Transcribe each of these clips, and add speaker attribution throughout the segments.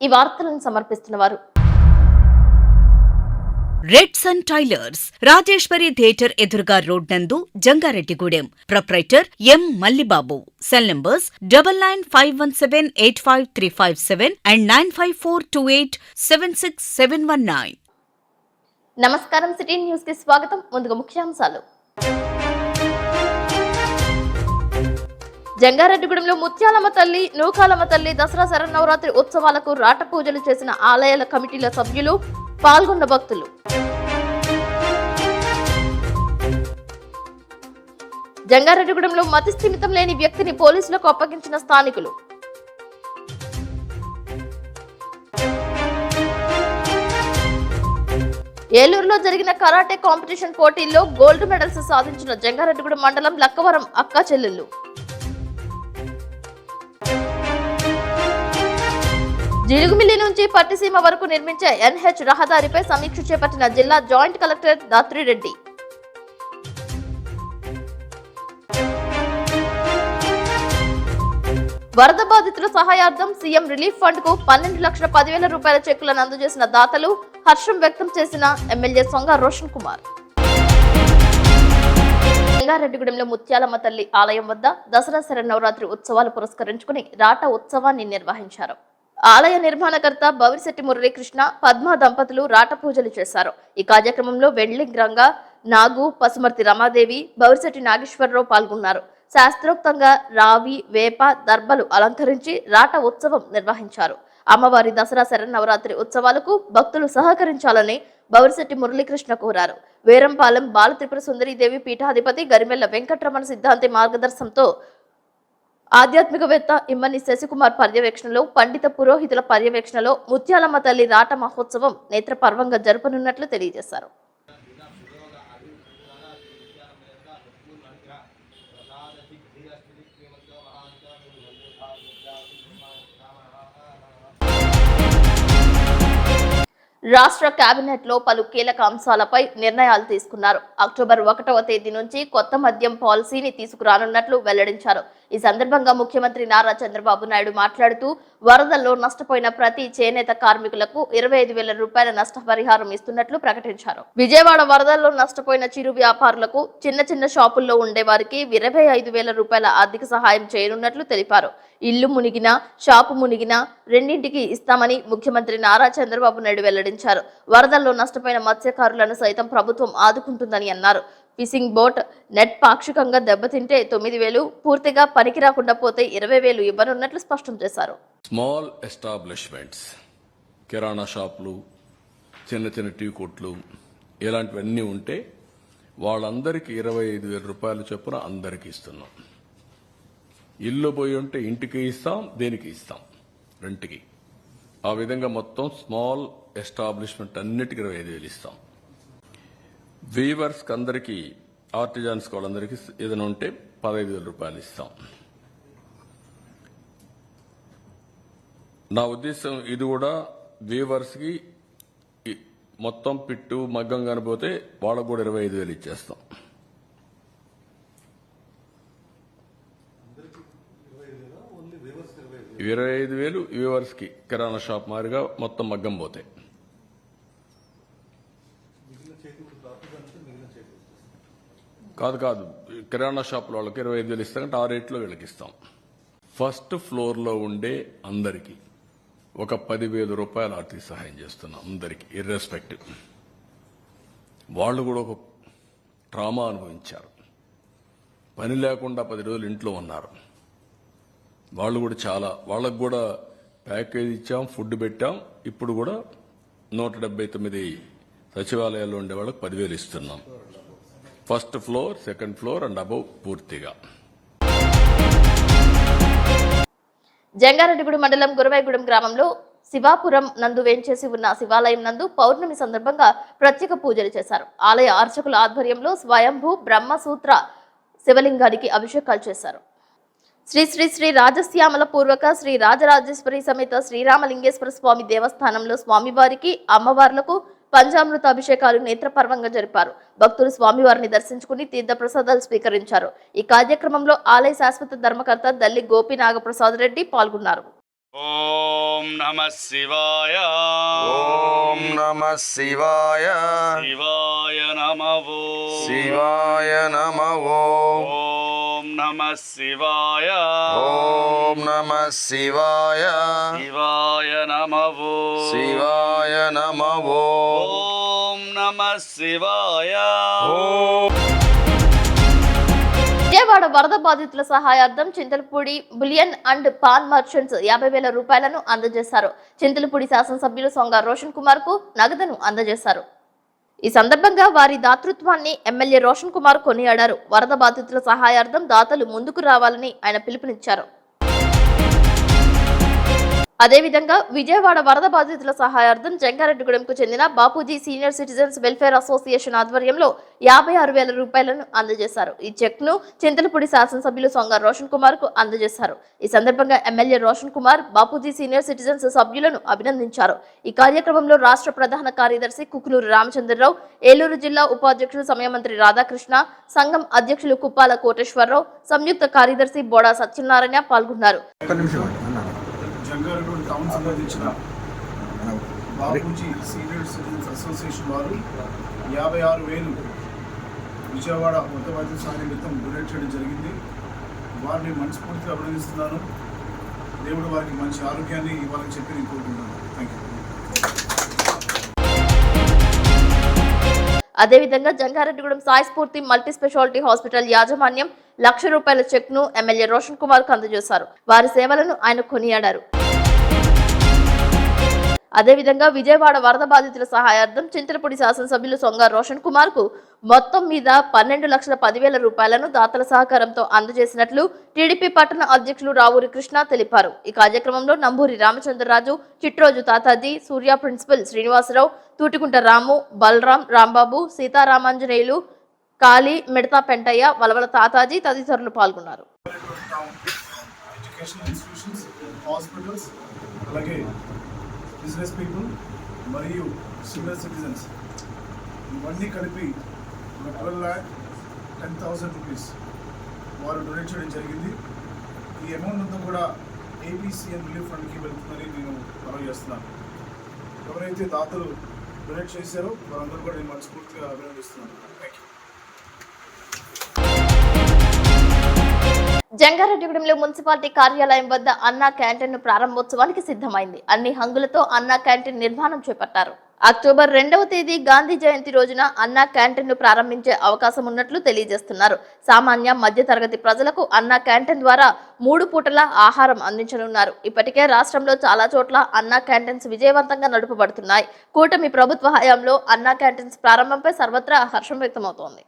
Speaker 1: ఈ వార్తలను సమర్పిస్తున్నవారు
Speaker 2: red sun tailors, Rajeshwari theatre ఎదురుగా రోడ్ నందు, Jangareddygudem. Proprietor M Mallibabu. Cell numbers 9951785357 and 9542876719.
Speaker 1: నమస్కారం. సిటీ న్యూస్ కి స్వాగతం. ముందుగా ముఖ్యాంశాలు. జంగారెడ్డిగూడెంలో ముత్యాలమ్మ తల్లి, నూకాలమ్మ తల్లి దసరా శరన్నవరాత్రి ఉత్సవాలకు రాట పూజలు చేసిన ఆలయాల కమిటీల సభ్యులు, పాల్గొన్న భక్తులు. జంగారెడ్డిగూడెంలో మతి స్థిమితం లేని వ్యక్తిని పోలీసులకు అప్పగించిన స్థానికులు. ఏలూరులో జరిగిన కరాటే కాంపిటీషన్ పోటీల్లో గోల్డ్ మెడల్స్ సాధించిన జంగారెడ్డిగూడెం మండలం లక్కవరం అక్కా చెల్లెళ్లు. జిలుగుమిల్లి నుంచి పట్టిసీమ వరకు నిర్మించే ఎన్హెచ్ రహదారిపై సమీక్ష చేపట్టిన జిల్లా జాయింట్ కలెక్టర్ దాత్రిరెడ్డి. వరద బాధితుల సహాయార్థం సీఎం రిలీఫ్ ఫండ్ కు 12,10,000 రూపాయల చెక్కులను అందజేసిన దాతలు హర్షం వ్యక్తం చేసిన ఎమ్మెల్యే సొంగ రోషన్ కుమార్. జంగారెడ్డిగూడెంలో ముత్యాలమ్మ తల్లి ఆలయం వద్ద దసరా శరన్నవరాత్రి ఉత్సవాలు పురస్కరించుకుని రాట ఉత్సవాన్ని నిర్వహించారు. ఆలయ నిర్మాణకర్త బవిరిశెట్టి మురళీకృష్ణ, పద్మ దంపతులు రాట పూజలు చేశారు. ఈ కార్యక్రమంలో వెండ్లింగ్రంగా నాగు, పసుమర్తి రమాదేవి, బవిరిశెట్టి నాగేశ్వరరావు పాల్గొన్నారు. శాస్త్రోక్తంగా రావి, వేప, దర్బలు అలంకరించి రాట ఉత్సవం నిర్వహించారు. అమ్మవారి దసరా శరన్నవరాత్రి ఉత్సవాలకు భక్తులు సహకరించాలని బవిరిశెట్టి మురళీకృష్ణ కోరారు. వేరంపాలెం బాలత్రిపుర సుందరీదేవి పీఠాధిపతి గరిమెల్ల వెంకటరమణ సిద్ధాంతి మార్గదర్శనంతో ఆధ్యాత్మికవేత్త ఇమ్మని శశికుమార్ పర్యవేక్షణలో, పండిత పురోహితుల పర్యవేక్షణలో ముత్యాలమ్మ తల్లి రాట మహోత్సవం నేత్రపర్వంగా జరపనున్నట్లు తెలియజేశారు. రాష్ట్ర కేబినెట్ లో పలు కీలక అంశాలపై నిర్ణయాలు తీసుకున్నారు. అక్టోబర్ 1వ తేదీ నుంచి కొత్త మద్యం పాలసీని తీసుకురానున్నట్లు వెల్లడించారు. ఈ సందర్భంగా ముఖ్యమంత్రి నారా చంద్రబాబు నాయుడు మాట్లాడుతూ, వరదల్లో నష్టపోయిన ప్రతి చేనేత కార్మికులకు 25,000 రూపాయల నష్టపరిహారం ఇస్తున్నట్లు ప్రకటించారు. విజయవాడ వరదల్లో నష్టపోయిన చిరు వ్యాపారులకు, చిన్న చిన్న షాపుల్లో ఉండే వారికి 25,000 రూపాయల ఆర్థిక సహాయం చేయనున్నట్లు తెలిపారు. ఇల్లు మునిగినా, షాపు మునిగినా రెండింటికి ఇస్తామని ముఖ్యమంత్రి నారా చంద్రబాబు నాయుడు వెల్లడించారు. వరదల్లో నష్టపోయిన మత్స్యకారులను సైతం ప్రభుత్వం ఆదుకుంటుందని అన్నారు. ఫిషింగ్ బోట్ నెట్ పాక్షికంగా దెబ్బతింటే 9,000, పూర్తిగా పనికి రాకుండా పోతే 20,000 ఇవ్వనున్నట్లు స్పష్టం చేశారు.
Speaker 3: స్మాల్ ఎస్టాబ్లిష్మెంట్స్, కిరాణా షాపులు, చిన్న చిన్న టీ కొట్లు ఇలాంటివన్నీ ఉంటే వాళ్ళందరికీ 25,000 రూపాయలు చొప్పున అందరికీ ఇస్తున్నాం. ఇల్లు పోయి ఉంటే ఇంటికి ఇస్తాం, దేనికి ఇస్తాం, రెంట్కి. ఆ విధంగా మొత్తం స్మాల్ ఎస్టాబ్లిష్మెంట్ అన్నిటికీ 25,000 ఇస్తాం. వీవర్స్కి అందరికీ, ఆర్టిజాన్స్ వాళ్ళందరికీ ఏదైనా ఉంటే 15,000 రూపాయలు ఇస్తాం. నా ఉద్దేశం ఇది కూడా వీవర్స్కి మొత్తం పిట్టు మగ్గం కనిపోతే వాళ్ళకు కూడా 25,000 ఇచ్చేస్తాం. 25,000 వ్యూవర్స్కి కిరాణా షాప్ మారిగా మొత్తం మగ్గం పోతాయి. కాదు, కిరాణా షాపుల వాళ్ళకి 25,000 ఇస్తారంటే ఆ రేట్లో వీళ్ళకి ఇస్తాం. ఫస్ట్ ఫ్లోర్లో ఉండే అందరికీ ఒక 10,000 రూపాయలు ఆర్థిక సహాయం చేస్తున్నాం అందరికీ, ఇర్రెస్పెక్టివ్. వాళ్ళు కూడా ఒక ట్రామా అనుభవించారు, పని లేకుండా 10 రోజులు ఇంట్లో ఉన్నారు. వాళ్ళు కూడా వాళ్ళకు కూడా ప్యాకేజ్ ఇచ్చాం, ఫుడ్ పెట్టాం. ఇప్పుడు కూడా 179 సచివాలయాల్లో ఉండే వాళ్ళకి 10,000 ఇస్తున్నాం. First floor, second floor and above పూర్తిగా.
Speaker 1: జంగారెడ్డిగూడెం మండలం గురవాయిగూడెం గ్రామంలో శివాపురం నందు వేంచేసి ఉన్న శివాలయం నందు పౌర్ణమి సందర్భంగా ప్రత్యేక పూజలు చేశారు. ఆలయ అర్చకుల ఆధ్వర్యంలో స్వయంభూ బ్రహ్మసూత్ర శివలింగానికి అభిషేకాలు చేశారు. శ్రీ శ్రీ శ్రీ రాజశ్యామల పూర్వక శ్రీ రాజరాజేశ్వరి సమేత శ్రీరామలింగేశ్వర స్వామి దేవస్థానంలో స్వామివారికి, అమ్మవార్లకు పంచామృత అభిషేకాలు నేత్రపర్వంగా జరిపారు. భక్తులు స్వామివారిని దర్శించుకుని తీర్థ ప్రసాదాలు స్వీకరించారు. ఈ కార్యక్రమంలో ఆలయ శాశ్వత ధర్మకర్త దల్లి గోపి నాగప్రసాద్ రెడ్డి పాల్గొన్నారు.
Speaker 4: ఓం ఓం నమః శివాయ
Speaker 5: ఓం నమః శివాయ
Speaker 4: శివాయ నమః
Speaker 5: శివాయ నమః
Speaker 4: ఓం నమః శివాయ
Speaker 5: ఓం నమః శివాయ
Speaker 4: శివాయ నమః
Speaker 5: శివాయ నమః
Speaker 4: ఓం నమః శివాయ
Speaker 1: విజయవాడ వరద బాధితుల సహాయార్థం Chintalapudi bullion and pawn merchants 50,000 రూపాయలను అందజేశారు. చింతలపూడి శాసనసభ్యులు సొంగ రోషన్ కుమార్ కు నగదును అందజేశారు. ఈ సందర్భంగా వారి దాతృత్వాన్ని ఎమ్మెల్యే రోషన్ కుమార్ కొనియాడారు. వరద బాధితుల సహాయార్థం దాతలు ముందుకు రావాలని ఆయన పిలుపునిచ్చారు. అదేవిధంగా విజయవాడ వరద బాధితుల సహాయార్థం జంగారెడ్డిగూడెంకు చెందిన Bapuji senior citizens welfare association ఆధ్వర్యంలో 56,000 రూపాయలను అందజేశారు. ఈ చెక్ ను చింతలపూడి శాసనసభ్యులు సొంగ రోషన్ కుమార్ కు అందజేశారు. ఈ సందర్భంగా MLA Roshan Kumar Bapuji senior citizens సభ్యులను అభినందించారు. ఈ కార్యక్రమంలో రాష్ట్ర ప్రధాన కార్యదర్శి కుకునూరు రామచంద్రరావు, ఏలూరు జిల్లా ఉపాధ్యక్షులు సమయమంత్రి రాధాకృష్ణ, సంఘం అధ్యక్షులు కుప్పాల కోటేశ్వరరావు, సంయుక్త కార్యదర్శి బోడా సత్యనారాయణ పాల్గొన్నారు.
Speaker 6: జంగారెడ్డి టౌన్ సంబంధించిన బాపూజీ సీనియర్ సిటిజన్స్ అసోసియేషన్ వారు 56,000 విజయవాడ మొత్తబాధ్యత సహాయ నిమిత్తం డొనేట్ చేయడం జరిగింది. వారిని మనస్ఫూర్తిగా అభినందిస్తున్నాను. దేవుడు వారికి మంచి ఆరోగ్యాన్ని ఇవ్వాలని చెప్పి నేను కోరుకుంటున్నాను. Thank you.
Speaker 1: అదేవిధంగా జంగారెడ్డిగూడెం సాయి స్ఫూర్తి మల్టీ స్పెషాలిటీ హాస్పిటల్ యాజమాన్యం 1,00,000 రూపాయల చెక్ ను ఎమ్మెల్యే రోషన్ కుమార్ కు అందజేశారు. వారి సేవలను ఆయన కొనియాడారు. అదేవిధంగా విజయవాడ వరద బాధితుల సహాయార్థం చింతలపూడి శాసనసభ్యులు సొంగ రోషన్ కుమార్ కు మొత్తం మీద 12,10,000 రూపాయలను దాతల సహకారంతో అందజేసినట్లు టీడీపీ పట్టణ అధ్యక్షులు రావూరి కృష్ణ తెలిపారు. ఈ కార్యక్రమంలో నంబూరి రామచంద్రరాజు, చిట్రోజు తాతాజీ, సూర్య ప్రిన్సిపల్ శ్రీనివాసరావు, తూటికుంట రాము, బలరాం, రాంబాబు, సీతారామాంజనేయులు, కాళీ, మిడతా పెంటయ్య, వలవల తాతాజీ తదితరులు పాల్గొన్నారు.
Speaker 6: బిజినెస్ పీపుల్ మరియు సీనియర్ సిటిజన్స్ ఇవన్నీ కలిపి 12,10,000 రూపీస్ వారు డొనేట్ చేయడం జరిగింది. ఈ అమౌంట్ అంతా కూడా ఏపీసీఎన్ రిలీఫ్ ఫండ్కి వెళ్తుందని నేను మనవి చేస్తున్నాను. ఎవరైతే దాతలు డొనేట్ చేశారో వారందరూ కూడా నేను మనస్ఫూర్తిగా అభినందిస్తున్నాను. Thank you.
Speaker 1: జంగారెడ్డిగూడెంలో మున్సిపాలిటీ కార్యాలయం వద్ద అన్నా క్యాంటీన్ ప్రారంభోత్సవానికి సిద్ధమైంది. అన్ని హంగులతో అన్నా క్యాంటీన్ నిర్మాణం చేపట్టారు. అక్టోబర్ 2వ తేదీ గాంధీ జయంతి రోజున అన్నా క్యాంటీన్ ను ప్రారంభించే అవకాశం ఉన్నట్లు తెలియజేస్తున్నారు. సామాన్య మధ్య తరగతి ప్రజలకు అన్నా క్యాంటీన్ ద్వారా 3 పూటల ఆహారం అందించనున్నారు. ఇప్పటికే రాష్ట్రంలో చాలా చోట్ల అన్నా క్యాంటీన్స్ విజయవంతంగా నడుపబడుతున్నాయి. కూటమి ప్రభుత్వ హయాంలో అన్నా క్యాంటీన్స్ ప్రారంభంపై సర్వత్రా హర్షం వ్యక్తమవుతోంది.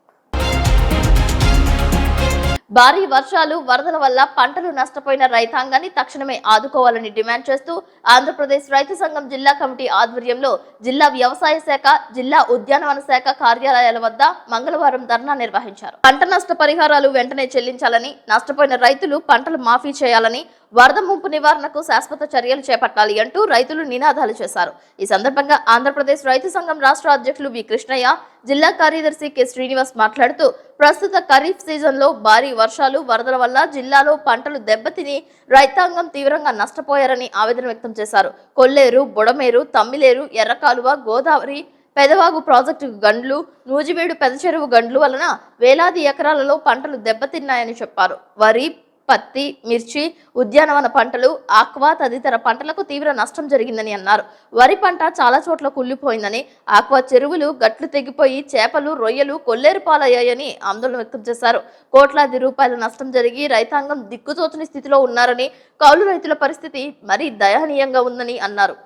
Speaker 1: భారీ వర్షాలు, వరదల వల్ల పంటలు నష్టపోయిన రైతాంగాన్ని తక్షణమే ఆదుకోవాలని డిమాండ్ చేస్తూ ఆంధ్రప్రదేశ్ రైతు సంఘం జిల్లా కమిటీ ఆధ్వర్యంలో జిల్లా వ్యవసాయ శాఖ, జిల్లా ఉద్యానవన శాఖ కార్యాలయాల వద్ద మంగళవారం ధర్నా నిర్వహించారు. పంట నష్ట పరిహారాలు వెంటనే చెల్లించాలని, నష్టపోయిన రైతులు పంటలు మాఫీ చేయాలని, వరద ముంపు నివారణకు శాశ్వత చర్యలు చేపట్టాలి అంటూ రైతులు నినాదాలు చేశారు. ఈ సందర్భంగా ఆంధ్రప్రదేశ్ రైతు సంఘం రాష్ట్ర అధ్యక్షులు వి కృష్ణయ్య, జిల్లా కార్యదర్శి కె శ్రీనివాస్ మాట్లాడుతూ ప్రస్తుత ఖరీఫ్ సీజన్లో భారీ వర్షాలు, వరదల వల్ల జిల్లాలో పంటలు దెబ్బతిని రైతాంగం తీవ్రంగా నష్టపోయారని ఆవేదన వ్యక్తం చేశారు. కొల్లేరు, బుడమేరు, తమ్మిలేరు, ఎర్రకాలువ, గోదావరి, పెదవాగు ప్రాజెక్టు గండ్లు, నూజివేడు పెద్ద చెరువు గండ్లు వలన వేలాది ఎకరాలలో పంటలు దెబ్బతిన్నాయని చెప్పారు. వరి, పత్తి, మిర్చి, ఉద్యానవన పంటలు, ఆక్వా తదితర పంటలకు తీవ్ర నష్టం జరిగిందని అన్నారు. వరి పంట చాలా చోట్ల కుళ్లిపోయిందని, ఆక్వా చెరువులు గట్లు తెగిపోయి చేపలు, రొయ్యలు కొల్లేరుపాలయ్యాయని ఆందోళన వ్యక్తం చేశారు. కోట్లాది రూపాయల నష్టం జరిగి రైతాంగం దిక్కుతోచని స్థితిలో ఉన్నారని, కౌలు రైతుల పరిస్థితి మరీ దయనీయంగా ఉందని అన్నారు.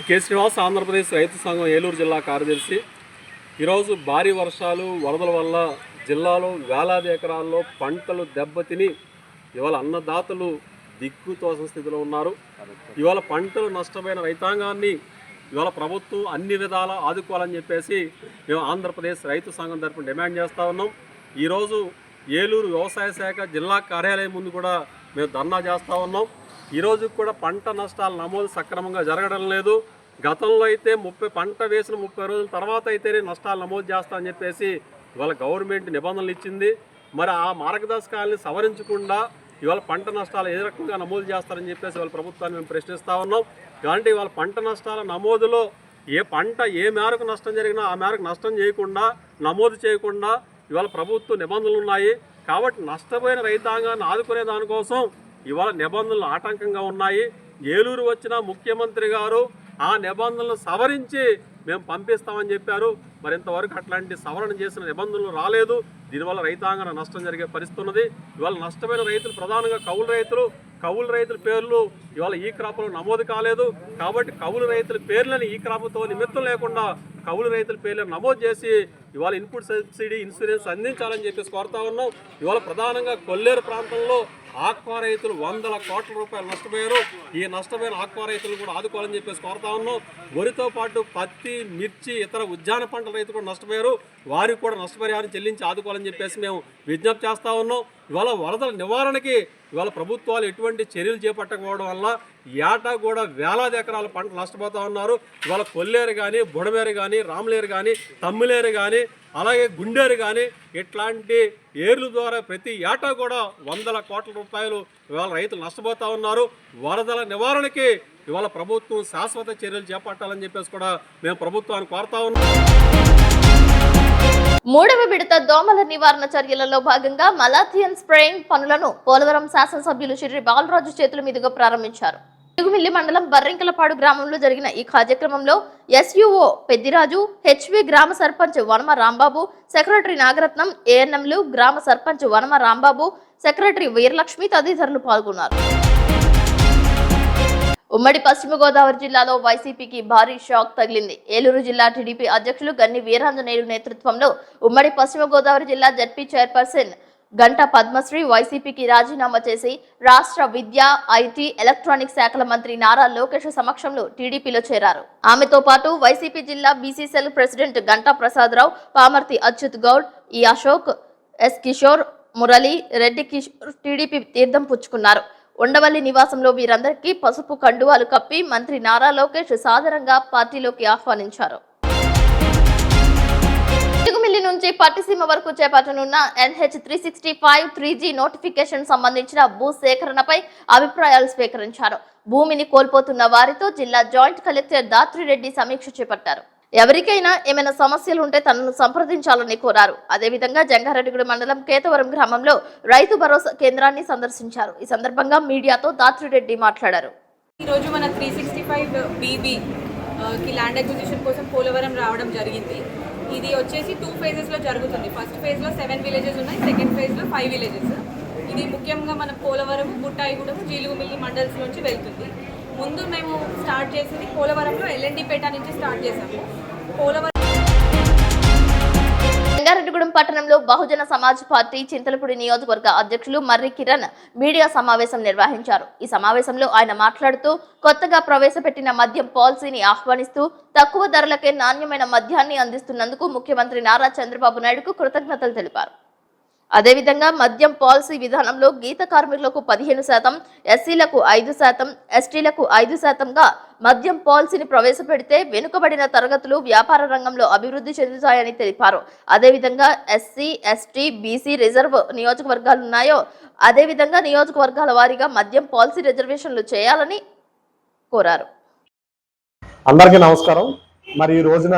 Speaker 7: కె శ్రీనివాస్, ఆంధ్రప్రదేశ్ రైతు సంఘం ఏలూరు జిల్లా కార్యదర్శి. ఈరోజు భారీ వర్షాలు, వరదల వల్ల జిల్లాలో వేలాది ఎకరాల్లో పంటలు దెబ్బతిని ఇవాళ అన్నదాతలు దిక్కుతోచని స్థితిలో ఉన్నారు. ఇవాళ పంటలు నష్టమైన రైతాంగాన్ని ఇవాళ ప్రభుత్వం అన్ని విధాలా ఆదుకోవాలని చెప్పేసి మేము ఆంధ్రప్రదేశ్ రైతు సంఘం తరఫున డిమాండ్ చేస్తూ ఉన్నాం. ఈరోజు ఏలూరు వ్యవసాయ శాఖ జిల్లా కార్యాలయం ముందు కూడా మేము ధర్నా చేస్తూ ఉన్నాం. ఈరోజు కూడా పంట నష్టాల నమోదు సక్రమంగా జరగడం లేదు. గతంలో అయితే పంట వేసిన 30 రోజుల తర్వాత అయితేనే నష్టాలు నమోదు చేస్తామని చెప్పేసి ఇవాళ గవర్నమెంట్ నిబంధనలు ఇచ్చింది. మరి ఆ మార్గదర్శకాలని సవరించకుండా ఇవాళ పంట నష్టాలు ఏ రకంగా నమోదు చేస్తారని చెప్పేసి ఇవాళ ప్రభుత్వాన్ని మేము ప్రశ్నిస్తూ ఉన్నాం. కాబట్టి ఇవాళ పంట నష్టాల నమోదులో ఏ పంట ఏ మేరకు నష్టం జరిగినా ఆ మేరకు నష్టం చేయకుండా నమోదు చేయకుండా ఇవాళ ప్రభుత్వ నిబంధనలు ఉన్నాయి. కాబట్టి నష్టపోయిన రైతాంగాన్ని ఆదుకునే దానికోసం ఇవాళ నిబంధనలు ఆటంకంగా ఉన్నాయి. ఏలూరు వచ్చిన ముఖ్యమంత్రి గారు ఆ నిబంధనలు సవరించి మేము పంపిస్తామని చెప్పారు. మరి ఇంతవరకు అట్లాంటి సవరణ చేసిన నిబంధనలు రాలేదు. దీనివల్ల రైతాంగానికి నష్టం జరిగే పరిస్థితి ఉన్నది. ఇవాళ నష్టమైన రైతులు ప్రధానంగా కౌలు రైతుల పేర్లు ఇవాళ ఈ క్రాప్లో నమోదు కాలేదు. కాబట్టి కౌలు రైతుల పేర్లని ఈ క్రాప్తో నిమిత్తం లేకుండా కౌలు రైతుల పేర్లను నమోదు చేసి ఇవాళ ఇన్పుట్ సబ్సిడీ ఇన్సూరెన్స్ అందించాలని చెప్పేసి కోరుతా ఉన్నాం. ఇవాళ ప్రధానంగా కొల్లేరు ప్రాంతంలో ఆక్వా రైతులు 100 కోట్ల రూపాయలు నష్టపోయారు. ఈ నష్టపోయిన ఆక్వా రైతులు కూడా ఆదుకోవాలని చెప్పేసి కోరుతా ఉన్నాం. వరితో పాటు పత్తి, మిర్చి, ఇతర ఉద్యాన పంటల రైతులు కూడా నష్టపోయారు. వారికి కూడా నష్టపరిహారం చెల్లించి ఆదుకోవాలని చెప్పేసి మేము విజ్ఞప్తి చేస్తూ ఉన్నాం. ఇవాళ వరదల నివారణకి ఇవాళ ప్రభుత్వాలు ఎటువంటి చర్యలు చేపట్టకపోవడం వల్ల ఏటా కూడా వేలాది ఎకరాల పంటలు నష్టపోతూ ఉన్నారు. ఇవాళ కొల్లేరు కానీ, బుడమేరు కానీ, రామలేరు కానీ, తమ్మిలేరు కానీ, అలాగే గుండేరు కానీ ఇట్లాంటి ఏర్ల ద్వారా ప్రతి ఏటా కూడా 100 కోట్ల రూపాయలు ఇవాళ రైతులు నష్టపోతూ ఉన్నారు. వరదల నివారణకి ఇవాళ ప్రభుత్వం శాశ్వత చర్యలు చేపట్టాలని చెప్పేసి కూడా మేము ప్రభుత్వాన్ని కోరుతా ఉన్నాం.
Speaker 1: మూడవ విడత దోమల నివారణ చర్యలలో భాగంగా మలాథియన్ స్ప్రేయింగ్ పనులను పోలవరం శాసనసభ్యులు శ్రీ బాలరాజు చేతుల మీదుగా ప్రారంభించారు. తెలుగుమిల్లి మండలం బర్రింకలపాడు గ్రామంలో జరిగిన ఈ కార్యక్రమంలో ఎస్యుఓ పెద్దిరాజు, హెచ్వి గ్రామ సర్పంచ్ వనమ రాంబాబు, సెక్రటరీ నాగరత్నం, ఏఎన్ఎంలు, గ్రామ సర్పంచ్ వనమ రాంబాబు, సెక్రటరీ వీరలక్ష్మి తదితరులు పాల్గొన్నారు. ఉమ్మడి పశ్చిమ గోదావరి జిల్లాలో వైసీపీకి భారీ షాక్ తగిలింది. ఏలూరు జిల్లా టీడీపీ అధ్యక్షులు గన్ని వీరాంజనేయులు నేతృత్వంలో ఉమ్మడి పశ్చిమ గోదావరి జిల్లా జడ్పీ చైర్పర్సన్ గంటా పద్మశ్రీ వైసీపీకి రాజీనామా చేసి రాష్ట్ర విద్యా, ఐటీ, ఎలక్ట్రానిక్ శాఖల మంత్రి నారా లోకేష్ సమక్షంలో టీడీపీలో చేరారు. ఆమెతో పాటు వైసీపీ జిల్లా బీసీసీఎల్ ప్రెసిడెంట్ గంటా ప్రసాదరావు, పామర్తి అచ్యుత్ గౌడ్, ఈ అశోక్, ఎస్ కిషోర్, మురళి, రెడ్డి కిషోర్ టీడీపీ తీర్థం పుచ్చుకున్నారు. ఉండవల్లి నివాసంలో వీరందరికీ పసుపు కండువాలు కప్పి మంత్రి నారా లోకేష్ సాదరంగా పార్టీలోకి ఆహ్వానించారు. తెలుగుమిల్లి నుంచి పట్టిసీమ వరకు చేపట్టనున్న NH 365 3G నోటిఫికేషన్ సంబంధించిన భూ సేకరణపై అభిప్రాయాలు స్వీకరించారు. భూమిని కోల్పోతున్న వారితో జిల్లా జాయింట్ కలెక్టర్ దాత్రిరెడ్డి సమీక్ష చేపట్టారు. ఎవరికైనా ఏమైనా సమస్యలు ఉంటే తనను సంప్రదించాలని కోరారు. అదేవిధంగా జంగారెడ్డిగూడ మండలం కేతవరం గ్రామంలో రైతు భరోసా కేంద్రాన్ని సందర్శించారు. ఈ సందర్భంగా మీడియాతో దాత్రిరెడ్డి మాట్లాడారు.
Speaker 8: ఈరోజు మన 365BB కి ల్యాండ్ అక్విజిషన్ కోసం పోలవరం రావడం జరిగింది. ఇది వచ్చేసి 2 phases లో జరుగుతుంది. ఫస్ట్ ఫేజ్ లో 7 villages ఉన్నాయి, సెకండ్ ఫేజ్ లో 5 villages. ఇది ముఖ్యంగా మన పోలవరం, బుట్టాయిగూడెం, జీలుగుమిల్లి మండల్స్ నుంచి వెళ్తుంది. ముందు మేము స్టార్ట్ చేసింది పోలవరంలో LND పేట నుంచి స్టార్ట్ చేసాము.
Speaker 1: జంగారెడ్డిగూడెం పట్టణంలో బహుజన సమాజ్ పార్టీ చింతలపూడి నియోజకవర్గ అధ్యక్షులు మర్రి కిరణ్ మీడియా సమావేశం నిర్వహించారు. ఈ సమావేశంలో ఆయన మాట్లాడుతూ కొత్తగా ప్రవేశపెట్టిన మద్యం పాలసీని ఆహ్వానిస్తూ తక్కువ ధరలకే నాణ్యమైన మద్యాన్ని అందిస్తున్నందుకు ముఖ్యమంత్రి నారా చంద్రబాబు నాయుడుకు కృతజ్ఞతలు తెలిపారు. అదేవిధంగా మద్యం పాలసీ విధానంలో గీత కార్మికులకు 15%, ఎస్సీలకు 5%, ఎస్టీలకు 5%గా మద్యం పాలసీని ప్రవేశపెడితే వెనుకబడిన తరగతులు వ్యాపార రంగంలో అభివృద్ధి చెందుతాయని తెలిపారు. అదేవిధంగా ఎస్సీ, ఎస్టీ, బీసీ రిజర్వ్ నియోజకవర్గాలున్నాయో అదేవిధంగా నియోజకవర్గాల వారీగా మద్యం పాలసీ రిజర్వేషన్లు చేయాలని కోరారు.
Speaker 9: అందరికీ నమస్కారం. మరి ఈ రోజున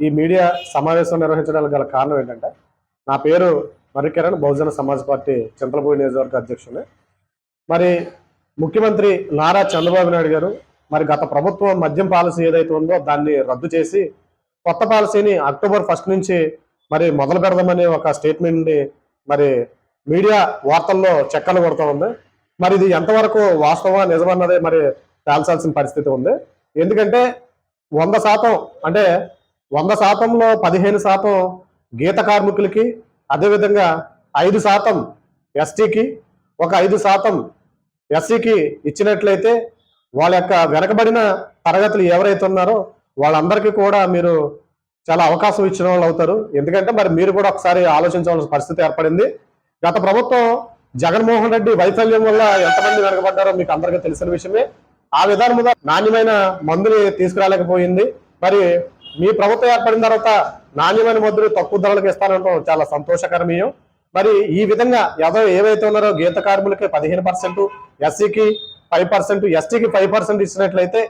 Speaker 9: ఈ మీడియా సమావేశం నిర్వహించడానికి గల కారణం ఏంటంటే, నా పేరు మర్రి కిరణ్, బహుజన సమాజ్ పార్టీ చింతలపూడి నియోజకవర్గ అధ్యక్షుడు. మరి ముఖ్యమంత్రి నారా చంద్రబాబు నాయుడు గారు మరి గత ప్రభుత్వం మద్యం పాలసీ ఏదైతే ఉందో దాన్ని రద్దు చేసి కొత్త పాలసీని అక్టోబర్ 1 నుంచి మరి మొదలు పెడదామని ఒక స్టేట్మెంట్ని మరి మీడియా వార్తల్లో చెక్కలు కొడుతూ ఉంది. మరి ఇది ఎంతవరకు వాస్తవా నిజమన్నదే మరి తేల్చాల్సిన పరిస్థితి ఉంది. ఎందుకంటే 100% అంటే 100%లో 15% గీత కార్మికులకి, అదేవిధంగా 5% ఎస్టీకి, ఒక 5% ఎస్సీకి ఇచ్చినట్లయితే వాళ్ళ యొక్క వెనకబడిన తరగతులు ఎవరైతే ఉన్నారో వాళ్ళందరికీ కూడా మీరు చాలా అవకాశం ఇచ్చిన వాళ్ళు అవుతారు. ఎందుకంటే మరి మీరు కూడా ఒకసారి ఆలోచించవలసిన పరిస్థితి ఏర్పడింది. గత ప్రభుత్వం జగన్మోహన్ రెడ్డి వైఫల్యం వల్ల ఎంతమంది వెనకబడ్డారో మీకు అందరికీ తెలిసిన విషయమే. ఆ విధానముగా నాణ్యమైన మందుని తీసుకురాలేకపోయింది. మరి మీ ప్రభుత్వం ఏర్పడిన తర్వాత నాణ్యమైన మందులు తక్కువ ధరలకు ఇస్తానంటాం చాలా సంతోషకరమీయం. మరి ఈ విధంగా ఏవైతే ఉన్నారో గీత కార్మికులకి 15%, ఎస్సీకి 5%, ఎస్టీకి 5% ఇచ్చినట్లయితే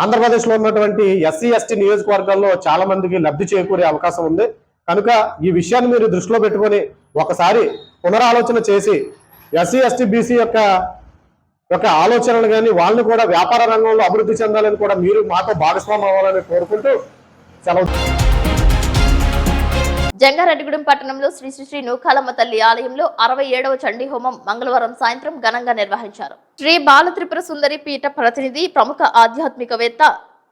Speaker 9: ఆంధ్రప్రదేశ్లో ఉన్నటువంటి ఎస్సీ ఎస్టీ నియోజకవర్గాల్లో చాలా మందికి లబ్ధి చేకూరే అవకాశం ఉంది. కనుక ఈ విషయాన్ని మీరు దృష్టిలో పెట్టుకొని ఒకసారి పునరాలోచన చేసి ఎస్సీ ఎస్టీ బీసీ యొక్క ఆలోచనలు కానీ వాళ్ళని కూడా వ్యాపార రంగంలో అభివృద్ధి చెందాలని కూడా మీరు మాతో భాగస్వామ్యం అవ్వాలని కోరుకుంటూ సెలవు.
Speaker 1: జంగారెడ్డిగూడెం పట్టణంలో శ్రీ శ్రీ శ్రీ నూకాలమ్మ తల్లి ఆలయంలో 67వ చండీ హోమం మంగళవారం సాయంత్రం ఘనంగా నిర్వహించారు. శ్రీ బాలత్రిపుర సుందరి పీఠ ప్రతినిధి ప్రముఖ ఆధ్యాత్మికవేత్త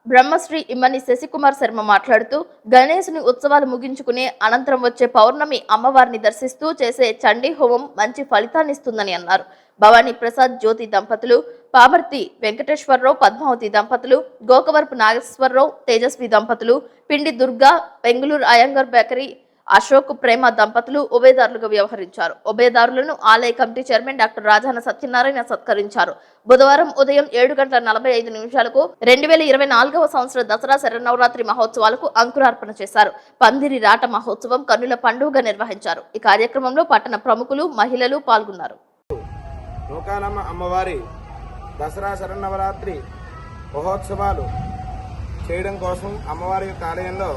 Speaker 1: బ్రహ్మశ్రీ ఇమ్మని శశికుమార్ శర్మ మాట్లాడుతూ గణేశుని ఉత్సవాలు ముగించుకునే అనంతరం వచ్చే పౌర్ణమి అమ్మవారిని దర్శిస్తూ చేసే చండీ హోమం మంచి ఫలితాన్నిస్తుందని అన్నారు. భవానీ ప్రసాద్ జ్యోతి దంపతులు, పామర్తి వెంకటేశ్వరరావు పద్మావతి దంపతులు, గోకవరపు నాగేశ్వరరావు తేజస్వి దంపతులు, పిండి దుర్గా, బెంగళూరు అయ్యంగర్ బేకరీ అశోక్ ప్రేమ దంపతులు ఉభయదారులుగా వ్యవహరించారు. ఉభయదారులను ఆలయ committee chairman doctor Rajana Satyanarayana సత్కరించారు. బుధవారం ఉదయం 7:45 2024వ సంవత్సర దసరా శరన్నవరాత్రి మహోత్సవాలకు అంకురార్పణ చేశారు. పందిరి రాట మహోత్సవం కన్నుల పండుగగా నిర్వహించారు. ఈ కార్యక్రమంలో పట్టణ ప్రముఖులు, మహిళలు పాల్గొన్నారు.
Speaker 10: నూకాలమ్మ అమ్మవారి దసరా శరన్నవరాత్రి మహోత్సవాలు చేయడం కోసం అమ్మవారి యొక్క ఆలయంలో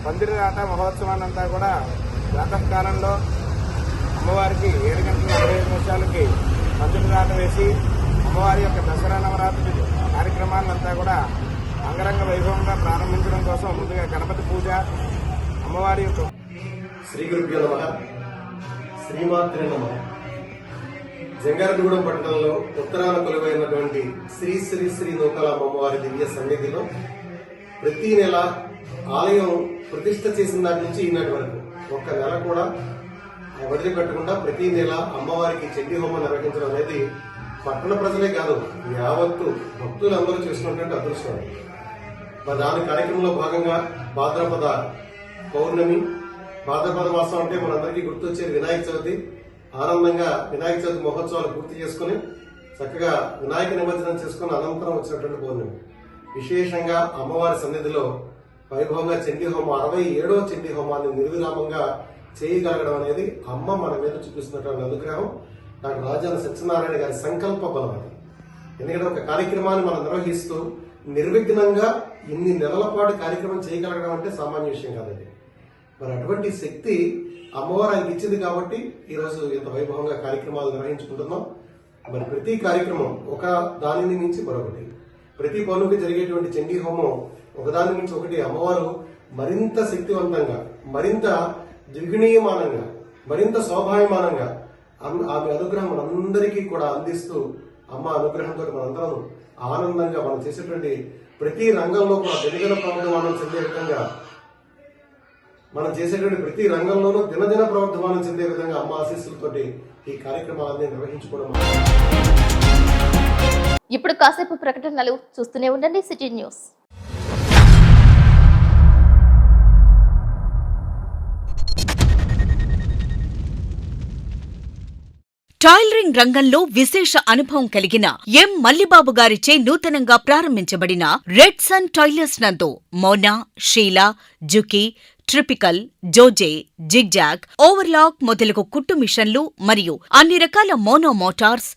Speaker 10: పందిరి రాట మహోత్సవాన్ని అంతా కూడా ప్రాతకాలంలో అమ్మవారికి 7:45 పందిరి రాట వేసి అమ్మవారి యొక్క దసరా నవరాత్రి కార్యక్రమాలంతా కూడా అంగరంగ వైభవంగా ప్రారంభించడం కోసం ముందుగా గణపతి పూజ, అమ్మవారి యొక్క
Speaker 11: శ్రీ గురుభ్యో నమః, శ్రీమాత్రే నమః. జంగారెడ్డిగూడెం పట్టణంలో ఉత్తరాన కొలువైనటువంటి శ్రీ శ్రీ శ్రీ నూకాలమ్మ అమ్మవారి దివ్య సన్నిధిలో ప్రతి నెల ఆలయం ప్రతిష్ఠ చేసిన నాటి నుంచి ఈనాటి వరకు ఒక్క నెల కూడా వదిలిపెట్టకుండా ప్రతి నెల అమ్మవారికి చండీ హోమం నిర్వహించడం అనేది పట్టణ ప్రజలే కాదు యావత్తు భక్తులందరూ చేసుకున్నటువంటి అదృష్టం. దాని కార్యక్రమంలో భాగంగా భాద్రపద పౌర్ణమి, భాద్రపద మాసం అంటే మనందరికీ గుర్తొచ్చేది వినాయక చవితి. ఆనందంగా వినాయక చవితి మహోత్సవాలు పూర్తి చేసుకుని చక్కగా వినాయక నిమజ్జనం చేసుకుని అనంతరం వచ్చినటువంటి పౌర్ణమి. విశేషంగా అమ్మవారి సన్నిధిలో వైభవంగా చండీ హోమం 67వ చండీ హోమాన్ని నిర్విరామంగా చేయగలగడం అనేది అమ్మ మన మీద చూపిస్తున్నటువంటి అనుగ్రహం. డాక్టర్ రాజాన సత్యనారాయణ గారి సంకల్ప బలం అది. ఎందుకంటే ఒక కార్యక్రమాన్ని మనం నిర్వహిస్తూ నిర్విఘ్నంగా ఇన్ని నెలల పాటు కార్యక్రమం చేయగలగడం అంటే సామాన్య విషయం కాదండి. మరి అటువంటి శక్తి అమ్మవారు ఆయనకి ఇచ్చింది కాబట్టి ఈరోజు ఇంత వైభవంగా కార్యక్రమాలు నిర్వహించుకుంటున్నాం. మరి ప్రతి కార్యక్రమం ఒక దానిని మించి మరొకటి, ప్రతి పనులకి జరిగేటువంటి చండీ హోమం ఒకదాని నుంచి ఒకటి అమ్మవారు మరింత శక్తివంతంగా, మరింత ద్విగుణీయమానంగా, మరింత శోభాయమానంగా ఆమె అనుగ్రహం మనందరికీ కూడా అందిస్తూ అమ్మ అనుగ్రహంతో మనందరం ఆనందంగా మనం చేసేటువంటి ప్రతి రంగంలో కూడా దినదిన ప్రవర్ధమానం చెందే విధంగా, మనం చేసేటువంటి ప్రతి రంగంలోనూ దినదిన ప్రవర్ధమానం చెందే విధంగా అమ్మ ఆశీస్సులతోటి ఈ కార్యక్రమాలన్నీ నిర్వహించుకోవడం.
Speaker 1: ఇప్పుడు కాసేపు ప్రకటనలు చూస్తూనే ఉండండి సిటీ న్యూస్.
Speaker 2: టైలరింగ్ రంగంలో విశేష అనుభవం కలిగిన ఎం మల్లిబాబు గారిచే నూతనంగా ప్రారంభించబడిన రెడ్ సన్ టైలర్స్ నందు మోనా, షీలా, జుకీ, ట్రిపికల్, జోజే, జిగ్జాగ్, ఓవర్లాక్ మొదలగు కుట్టు మిషన్లు మరియు అన్ని రకాల మోనో మోటార్స్,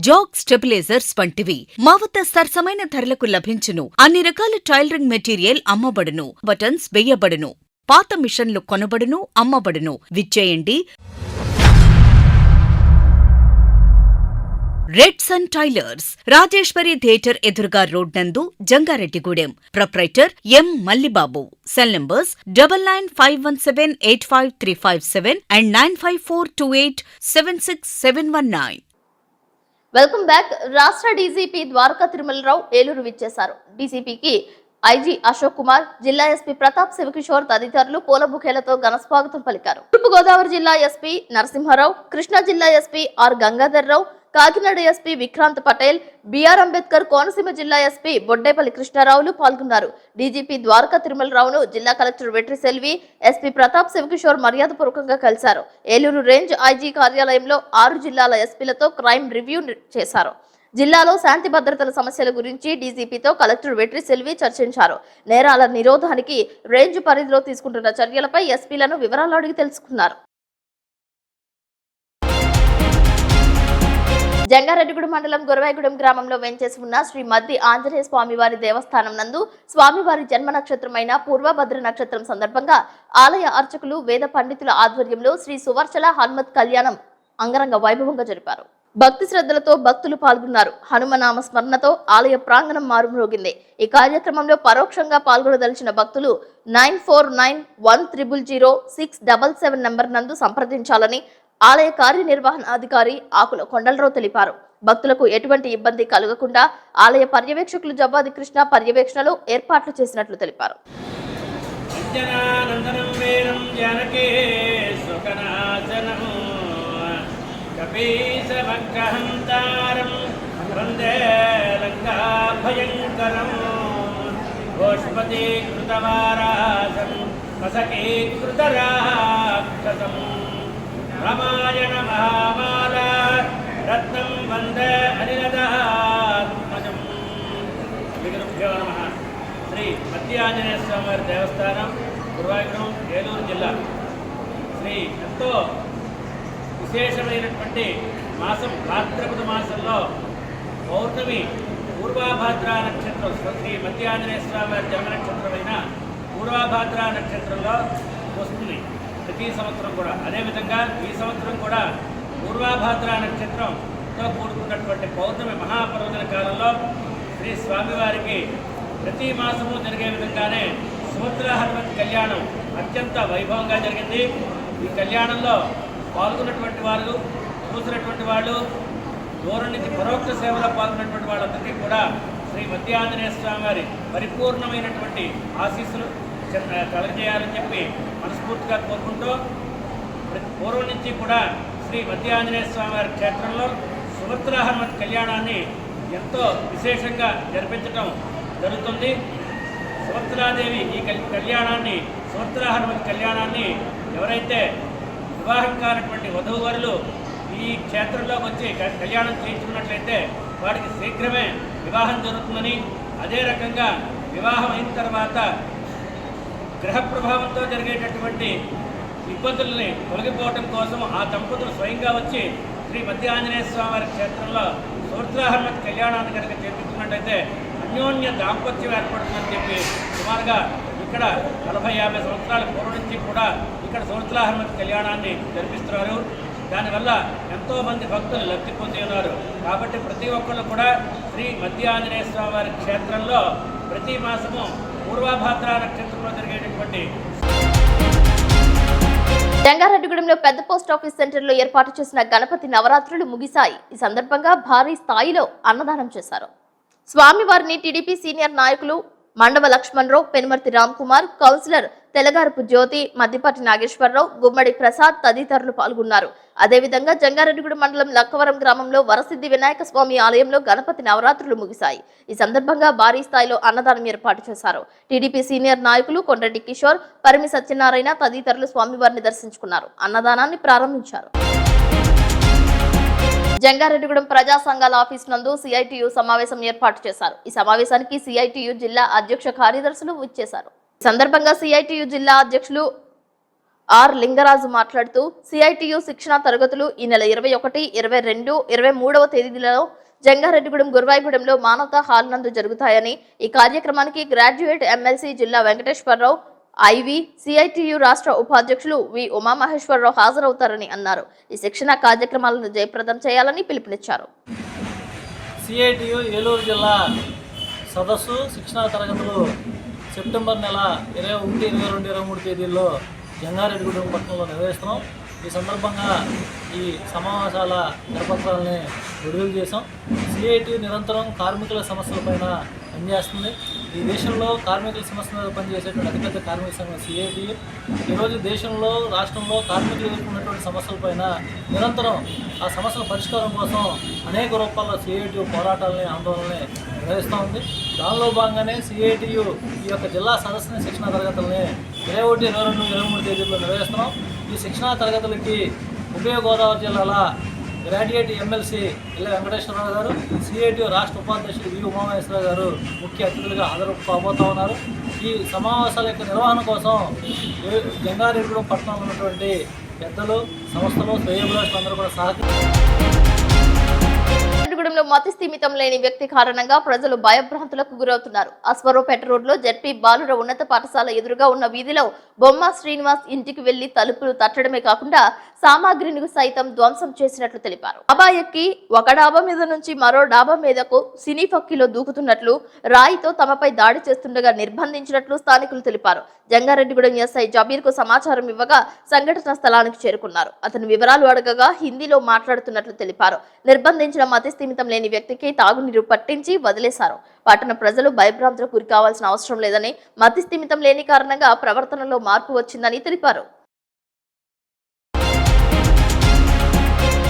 Speaker 2: జాగ్ స్టెబిలైజర్స్ వంటివి మా వద్ద సరసమైన ధరలకు లభించును. అన్ని రకాల టైలరింగ్ మెటీరియల్ అమ్మబడును, బటన్స్ వేయబడును, పాత మిషన్లు కొనబడును, అమ్మబడును. విచ్చేయండి red sun tailors, Rajeshwari theatre ఎదురుగా రోడ్ నందు, Jangareddygudem. Proprietor M Mallibabu. Cell numbers 9951785357 and 9542876719.
Speaker 1: Welcome back. రాష్ట్ర డీజీపీ ద్వారకా తిరుమలరావు ఏలూరు విచ్చేశారు. డీజీపీకి ఐజీ అశోక్ కుమార్, జిల్లా ఎస్పీ ప్రతాప్ శివకిషోర్ తదితరులు పూల బుకేలతో ఘనస్వాగతం పలికారు. తూర్పు గోదావరి జిల్లా ఎస్పీ నరసింహారావు, కృష్ణా జిల్లా SP R Gangadharrao, Kakinada SP Vikrant Patel, BR Ambedkar Konaseema జిల్లా ఎస్పీ బొడ్డేపల్లి కృష్ణారావులు పాల్గొన్నారు. డీజీపీ ద్వారకా తిరుమలరావును జిల్లా కలెక్టర్ వెట్రి సెల్వి, ఎస్పీ ప్రతాప్ శివకిషోర్ మర్యాదపూర్వకంగా కలిశారు. ఏలూరు రేంజ్ ఐజీ కార్యాలయంలో 6 జిల్లాల ఎస్పీలతో క్రైమ్ రివ్యూ చేశారు. జిల్లాలో శాంతి భద్రతల సమస్యల గురించి డీజీపీతో కలెక్టర్ వెట్రి సెల్వి చర్చించారు. నేరాల నిరోధానికి రేంజ్ పరిధిలో తీసుకుంటున్న చర్యలపై ఎస్పీలను వివరాలు అడిగి తెలుసుకున్నారు. జంగారెడ్డిగూడెం మండలం గురవాయిగూడెం గ్రామంలో వెంచేసి ఉన్న శ్రీ మద్ది ఆంజనేయ స్వామివారి దేవస్థానం నందు స్వామివారి జన్మ నక్షత్రమైన పూర్వభద్ర నక్షత్రం సందర్భంగా ఆలయ అర్చకులు వేద పండితుల ఆధ్వర్యంలో శ్రీ సువర్చల హనుమత్ కళ్యాణం అంగరంగ వైభవంగా జరిపారు. భక్తి శ్రద్ధలతో భక్తులు పాల్గొన్నారు. హనుమనామ స్మరణతో ఆలయ ప్రాంగణం మారుమ్రోగింది. ఈ కార్యక్రమంలో పరోక్షంగా పాల్గొనదలిచిన భక్తులు 9491000677 నంబర్ నందు సంప్రదించాలని ఆలయ కార్యనిర్వహణాధికారి ఆకుల కొండలరావు తెలిపారు. భక్తులకు ఎటువంటి ఇబ్బంది కలగకుండా ఆలయ పర్యవేక్షకులు జవ్వాది కృష్ణ పర్యవేక్షణలో ఏర్పాట్లు చేసినట్లు తెలిపారు.
Speaker 12: రామాయణ మహామాల రత్నం వందే అనిలదాత్మజం. శ్రీగురుభ్యో నమః. శ్రీ మద్ది ఆంజనేయ స్వామివారి దేవస్థానం గురువాయూరు ఏలూరు జిల్లా. శ్రీ ఎంతో విశేషమైనటువంటి మాసం భాద్రపద మాసంలో పౌర్ణమి పూర్వాభాద్ర నక్షత్రం శ్రీ మద్ది ఆంజనేయ స్వామివారి జన్మ నక్షత్రమైన పూర్వాభాద్ర నక్షత్రంలో వస్తుంది ప్రతి సంవత్సరం కూడా. అదేవిధంగా ఈ సంవత్సరం కూడా పూర్వాభాద్ర నక్షత్రంతో కూడుకున్నటువంటి పౌర్ణమి మహాపర్వదిన కాలంలో శ్రీ స్వామివారికి ప్రతి మాసము జరిగే విధంగానే సుభద్ర హనుమత్ కళ్యాణం అత్యంత వైభవంగా జరిగింది. ఈ కళ్యాణంలో పాల్గొన్నటువంటి వాళ్ళు, చూసినటువంటి వాళ్ళు, దూరం నుంచి పరోక్ష సేవలో పాల్గొన్నటువంటి వాళ్ళందరికీ కూడా శ్రీ మద్ది ఆంజనేయ స్వామి వారి పరిపూర్ణమైనటువంటి ఆశీస్సులు కలగజేయాలని చెప్పి మనస్ఫూర్తిగా కోరుకుంటూ పూర్వం నుంచి కూడా శ్రీ మద్ది ఆంజనేయ స్వామి వారి క్షేత్రంలో సుభద్ర హనుమత్ కళ్యాణాన్ని ఎంతో విశేషంగా జరిపించడం జరుగుతుంది. సుభద్రాదేవి ఈ కళ్యాణాన్ని సుభద్ర హనుమత్ కళ్యాణాన్ని ఎవరైతే వివాహం కానటువంటి వధూవరులు ఈ క్షేత్రంలోకి వచ్చి కళ్యాణం చేయించుకున్నట్లయితే వాడికి శీఘ్రమే వివాహం జరుగుతుందని, అదే రకంగా వివాహం అయిన తర్వాత గ్రహ ప్రభావంతో జరిగేటటువంటి ఇబ్బందుల్ని తొలగిపోవడం కోసం ఆ దంపతులు స్వయంగా వచ్చి శ్రీ మద్ది ఆంజనేయ స్వామి వారి క్షేత్రంలో సుభద్ర హనుమత్ కళ్యాణాన్ని కనుక చేపించుకున్నట్టయితే అన్యోన్య దాంపత్యం ఏర్పడుతుందని చెప్పి సుమారుగా ఇక్కడ 40-50 సంవత్సరాల పూర్వం నుంచి కూడా ఇక్కడ సుభద్ర హనుమత్ కళ్యాణాన్ని జరిపిస్తున్నారు. దానివల్ల ఎంతోమంది భక్తులు లబ్ధి పొంది ఉన్నారు. కాబట్టి ప్రతి ఒక్కళ్ళు కూడా శ్రీ మద్ది ఆంజనేయ స్వామి వారి క్షేత్రంలో ప్రతి మాసము పూర్వభాద్ర నక్షత్రంలో జరిగేటటువంటి
Speaker 1: జంగారెడ్డిగూడెంలో పెద్ద పోస్ట్ ఆఫీస్ సెంటర్లో ఏర్పాటు చేసిన గణపతి నవరాత్రులు ముగిశాయి. ఈ సందర్భంగా భారీ స్థాయిలో అన్నదానం చేశారు. స్వామివారిని టీడీపీ సీనియర్ నాయకులు మండవ లక్ష్మణరావు, పెనుమర్తి రామ్ కుమార్, కౌన్సిలర్ తెలగారపు జ్యోతి, మద్దిపాటి నాగేశ్వరరావు, గుమ్మడి ప్రసాద్ తదితరులు పాల్గొన్నారు. అదేవిధంగా జంగారెడ్డిగూడెం మండలం లక్కవరం గ్రామంలో వరసిద్ధి వినాయక స్వామి ఆలయంలో గణపతి నవరాత్రులు ముగిశాయి. ఈ సందర్భంగా భారీ స్థాయిలో అన్నదానం ఏర్పాటు చేశారు. టీడీపీ సీనియర్ నాయకులు కొండ్రెడ్డి కిషోర్, పరిమి సత్యనారాయణ తదితరులు స్వామివారిని దర్శించుకున్నారు. అన్నదానాన్ని ప్రారంభించారు. జంగారెడ్డిగూడెం ప్రజా సంఘాల ఆఫీస్ నందు సిఐటియు సమావేశం ఏర్పాటు చేశారు. ఈ సమావేశానికి సిఐటియు జిల్లా అధ్యక్ష కార్యదర్శులు విచ్చేశారు. ఈ సందర్భంగా సిఐటియు జిల్లా అధ్యక్షులు ఆర్ లింగరాజు మాట్లాడుతూ సిఐటియు శిక్షణ తరగతులు ఈ నెల 21, 22, 23వ తేదీలలో జంగారెడ్డిగూడెం గురువాయిగూడెంలో మానవతా హాల్ నందు జరుగుతాయని, ఈ కార్యక్రమానికి గ్రాడ్యుయేట్ ఎమ్మెల్సీ జిల్లా వెంకటేశ్వరరావు, ఐవి, సిఐటియు రాష్ట్ర ఉపాధ్యక్షులు వి ఉమామహేశ్వరరావు హాజరవుతారని అన్నారు. ఈ శిక్షణ కార్యక్రమాలను జయప్రదం చేయాలని పిలుపునిచ్చారు.
Speaker 12: సిఐటియు ఏలూరు జిల్లా సదస్సు శిక్షణా తరగతులు సెప్టెంబర్ నెల 21, 22, 23 తేదీల్లో జంగారెడ్డిగూడెం పట్టణంలో నిర్వహిస్తున్నాం. ఈ సందర్భంగా ఈ సమావేశాల కరపత్రాలని విడుదల చేశాం. సిఐటియు నిరంతరం కార్మికుల సమస్యలపైన పనిచేస్తుంది. ఈ దేశంలో కార్మికుల సమస్యలపై పనిచేసేటువంటి అతిపెద్ద కార్మిక సంఘం సిఐటియు. ఈరోజు దేశంలో, రాష్ట్రంలో కార్మికులు ఎదుర్కొన్నటువంటి సమస్యలపైన నిరంతరం ఆ సమస్యల పరిష్కారం కోసం అనేక రూపాల్లో సిఐటియు పోరాటాలని, ఆందోళనని నిర్వహిస్తూ ఉంది. దానిలో భాగంగానే సిఐటియు ఈ యొక్క జిల్లా సదస్సుని శిక్షణా తరగతులని 21, 22, 23 తేదీల్లో నిర్వహిస్తున్నాం. ఈ శిక్షణా తరగతులకి ఉభయ గోదావరి జిల్లాల
Speaker 13: గ్రాడ్యుయేట్ ఎమ్మెల్సీ ఎల్ల వెంకటేశ్వరరావు గారు, సిఐటి రాష్ట్ర ఉపాధ్యక్షుడు వి ఉమామహేశ్వరరావు గారు ముఖ్య అతిథులుగా హాజరు కాబోతా ఉన్నారు. ఈ సమావేశాల యొక్క నిర్వహణ కోసం జంగారెడ్డిగూడెం పట్టణంలో ఉన్నటువంటి పెద్దలు, సంస్థలు, శ్రేయోభిలాషులు అందరూ కూడా
Speaker 1: గూడెంలో మతి స్థిమితం లేని వ్యక్తి కారణంగా ప్రజలు భయభ్రాంతులకు గురవుతున్నారు. అశ్వరావుపేట రోడ్లో జెడ్పీ బాలుర ఉన్నత పాఠశాల ఎదురుగా ఉన్న వీధిలో బొమ్మ శ్రీనివాస్ ఇంటికి వెళ్లి తలుపులు తట్టడమే కాకుండా సామాగ్రిని సైతం ధ్వంసం చేసినట్లు తెలిపారు. డాబా ఎక్కి ఒక డాబా మీద నుంచి మరో డాబా మీదకు సినీ పక్కిలో దూకుతున్నట్లు, రాయితో తమపై దాడి చేస్తుండగా నిర్బంధించినట్లు స్థానికులు తెలిపారు. జంగారెడ్డిగూడెం ఎస్ఐ జబీర్ కు సమాచారం ఇవ్వగా సంఘటన స్థలానికి చేరుకున్నారు. అతను వివరాలు అడగగా హిందీలో మాట్లాడుతున్నట్లు తెలిపారు. నిర్బంధించిన మతి స్థిమితం లేని వ్యక్తికి తాగునీరు పట్టించి వదిలేశారు. పట్టణ ప్రజలు భయభ్రాంతులకు గురి కావాల్సిన అవసరం లేదని, మతి స్థిమితం లేని కారణంగా ప్రవర్తనలో మార్పు వచ్చిందని తెలిపారు.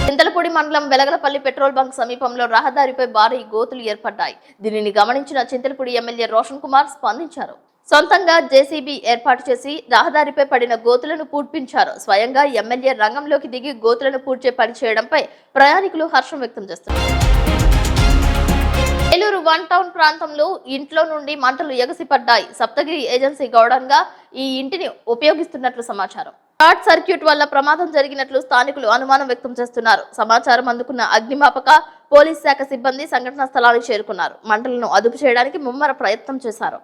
Speaker 1: చింతలపూడి మండలం వెలగలపల్లి పెట్రోల్ బంక్ సమీపంలో రహదారిపై భారీ గోతులు ఏర్పడ్డాయి. దీనిని గమనించిన చింతలపూడి ఎమ్మెల్యే రోషన్ కుమార్ స్పందించారు. సొంతంగా జేసీబీ ఏర్పాటు చేసి రహదారిపై పడిన గోతులను పూడ్పించారు. స్వయంగా ఎమ్మెల్యే రంగంలోకి దిగి గోతులను పూడ్చే పని చేయడంపై ప్రయాణికులు హర్షం వ్యక్తం చేస్తున్నారు. ఏలూరు వన్ టౌన్ ప్రాంతంలో ఇంట్లో నుండి మంటలు ఎగసిపడ్డాయి. సప్తగిరి ఏజెన్సీ గౌడంగా ఈ ఇంటిని ఉపయోగిస్తున్నట్లు సమాచారం. షార్ట్ సర్క్యూట్ వల్ల ప్రమాదం జరిగినట్లు స్థానికులు అనుమానం వ్యక్తం చేస్తున్నారు. సమాచారం అందుకున్న అగ్నిమాపక, పోలీస్ శాఖ సిబ్బంది సంఘటనా స్థలానికి చేరుకున్నారు. మంటలను అదుపు చేయడానికి ముమ్మర ప్రయత్నం చేశారు.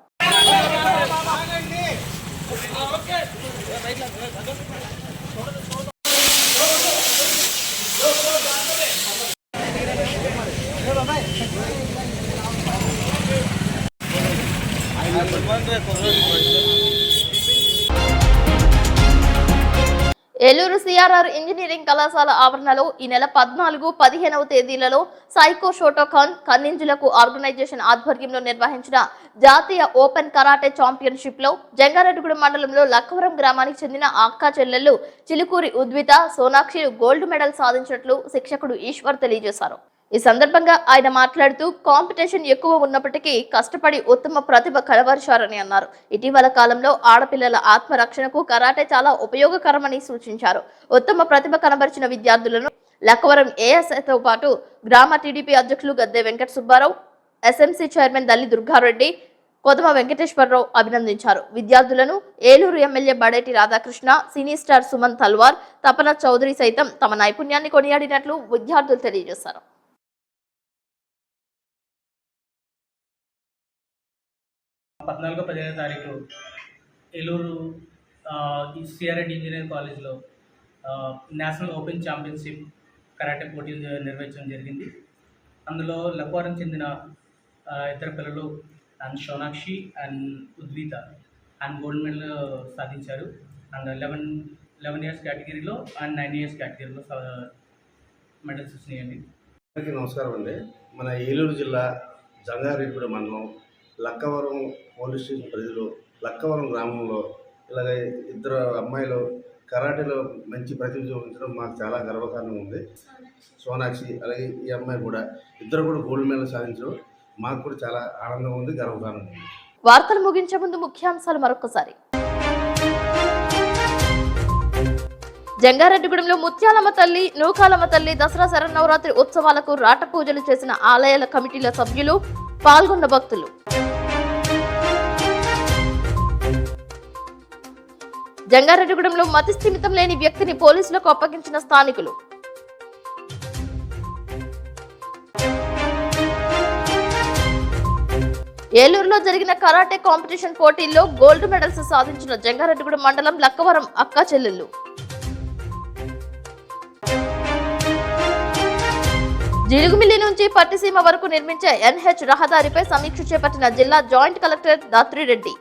Speaker 1: ఏలూరు సిఆర్ఆర్ ఇంజనీరింగ్ కళాశాల ఆవరణలో ఈ నెల 14, 15వ తేదీలలో సైకో షోటోకాన్ కన్నింజులకు ఆర్గనైజేషన్ ఆధ్వర్యంలో నిర్వహించిన జాతీయ ఓపెన్ కరాటే ఛాంపియన్షిప్ లో జంగారెడ్డిగూడెం మండలంలో లక్కవరం గ్రామానికి చెందిన అక్కా చెల్లెళ్లు చిలుకూరి ఉద్విత, సోనాక్షి గోల్డ్ మెడల్ సాధించినట్లు శిక్షకుడు ఈశ్వర్ తెలియజేశారు. ఈ సందర్భంగా ఆయన మాట్లాడుతూ కాంపిటీషన్ ఎక్కువ ఉన్నప్పటికీ కష్టపడి ఉత్తమ ప్రతిభ కనబరిచారని అన్నారు. ఇటీవల కాలంలో ఆడపిల్లల ఆత్మరక్షణకు కరాటే చాలా ఉపయోగకరమని సూచించారు. ఉత్తమ ప్రతిభ కనబరిచిన విద్యార్థులను లక్కవరం ఏఎస్ఐతో పాటు గ్రామ టీడీపీ అధ్యక్షులు గద్దె వెంకట సుబ్బారావు, ఎస్ఎంసీ చైర్మన్ దల్లి దుర్గారెడ్డి, కొదమ వెంకటేశ్వరరావు అభినందించారు. విద్యార్థులను Eluru MLA Badeti Radhakrishna, cine star Suman Talwar, Tapana Chowdary సైతం తమ నైపుణ్యాన్ని కొనియాడినట్లు విద్యార్థులు తెలియజేశారు.
Speaker 14: 14, 15వ తారీఖు ఏలూరు సిఆర్ఎడ్ ఇంజనీరింగ్ కాలేజ్లో నేషనల్ ఓపెన్ ఛాంపియన్షిప్ కరాటే పోటీలు నిర్వహించడం జరిగింది. అందులో లక్వారం చెందిన ఇద్దరు పిల్లలు and Sonakshi and Udvitha and gold medal సాధించారు. అండ్ 11 ఇయర్స్ కేటగిరీలో అండ్ 9 ఇయర్స్ కేటగిరీలో మెడల్స్ వచ్చినాయండి.
Speaker 15: అందరికీ నమస్కారం అండి. మన ఏలూరు జిల్లా జంగారెడ్డిగూడెం మండలం లక్కవరం పోలీస్ స్టేషన్ పరిధిలో లక్కవరం గ్రామంలో ఇలాగ ఇద్దరు అమ్మాయిలు కరాటేలో మంచి ప్రతిభ చూపించడం మాకు చాలా గర్వకారణంగా ఉంది. సోనాక్షి అలాగే ఈ అమ్మాయి కూడా ఇద్దరు కూడా గోల్డ్ మెడల్ సాధించడం మాకు కూడా చాలా ఆనందంగా ఉంది, గర్వకారణంగా ఉంది.
Speaker 1: వార్తలు ముగించే ముందు ముఖ్యాంశాలు మరొకసారి. జంగారెడ్డిగూడెంలో ముత్యాలమ్మ తల్లి, నూకాలమ్మ తల్లి దసరా శరన్నవరాత్రి ఉత్సవాలకు రాట పూజలు చేసిన ఆలయాల కమిటీల సభ్యులు, పాల్గొన్న భక్తులు. జంగారెడ్డిగూడెంలో మతి స్థిమితం లేని వ్యక్తిని పోలీసులకు అప్పగించిన స్థానికులు. ఏలూరులో జరిగిన కరాటే కాంపిటీషన్ పోటీల్లో గోల్డ్ మెడల్స్ సాధించిన జంగారెడ్డిగూడెం మండలం లక్కవరం అక్కా చెల్లెళ్లు. జిలుగుమిల్లి నుంచి పట్టిసీమ వరకు నిర్మించే ఎన్హెచ్ రహదారిపై సమీక్ష చేపట్టిన జిల్లా జాయింట్ కలెక్టర్ దాత్రిరెడ్డి.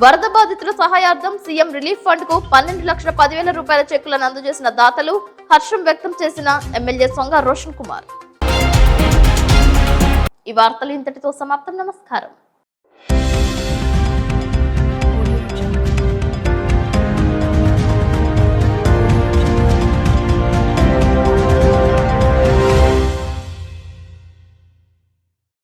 Speaker 1: వరద బాధితుల సహాయార్థం సీఎం రిలీఫ్ ఫండ్ కు 12,10,000 రూపాయల చెక్కులను అందజేసిన దాతలు హర్షం వ్యక్తం చేసిన ఎమ్మెల్యే సొంగ రోషన్ కుమార్. ఈ వార్తలు ఇంతటితో సమాప్తం. నమస్కారం.